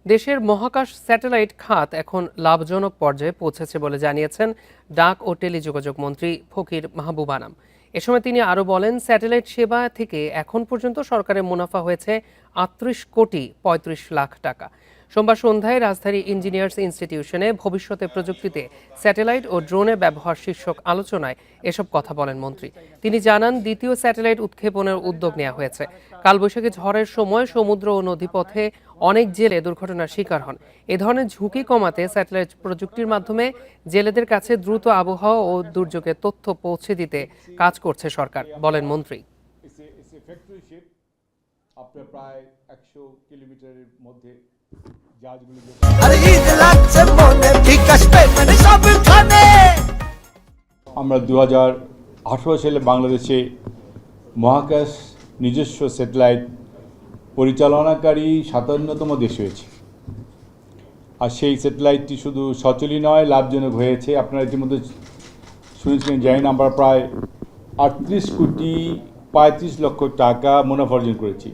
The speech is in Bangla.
দেশের মহাকাশ স্যাটেলাইট খাত এখন লাভজনক পর্যায়ে পৌঁছেছে বলে জানিয়েছেন ডাক ও টেলিযোগাযোগ মন্ত্রী ফকির মাহবুব আনাম। এ সময় তিনি আরও বলেন, স্যাটেলাইট সেবা থেকে এখন পর্যন্ত সরকারের মুনাফা হয়েছে ৩৮,৩৫,০০,০০০ টাকা। সোমবার সন্ধ্যায় রাজধানী ইঞ্জিনিয়ার্স ইনস্টিটিউশনে ভবিষ্যতে প্রযুক্তিতে স্যাটেলাইট ও ড্রোনের ব্যবহার শীর্ষক আলোচনায় এসব কথা বলেন মন্ত্রী। তিনি জানান, দ্বিতীয় স্যাটেলাইট উৎক্ষেপণের উদ্যোগ নেওয়া হয়েছে। কালবৈশাখী ঝড়ের সময় সমুদ্র ও নদীপথে অনেক জেলে দুর্ঘটনার শিকার হন। এ ধরনের ঝুঁকি কমাতে স্যাটেলাইট প্রযুক্তির মাধ্যমে জেলেদের কাছে দ্রুত আবহাওয়া ও দুর্যোগের তথ্য পৌঁছে দিতে কাজ করছে সরকার, বলেন মন্ত্রী। আপনার প্রায় ১০০ কিলোমিটারের মধ্যে আমরা ২০১৮ সালে বাংলাদেশে মহাকাশ নিজস্ব স্যাটেলাইট পরিচালনাকারী ৫৭তম দেশ হয়েছে। আর সেই স্যাটেলাইটটি শুধু সচলই নয়, লাভজনক হয়েছে। আপনারা ইতিমধ্যে শুনেছিলেন, জানেন, আমরা প্রায় ৩৮,৩৫,০০,০০০ টাকা মুনাফা অর্জন করেছি।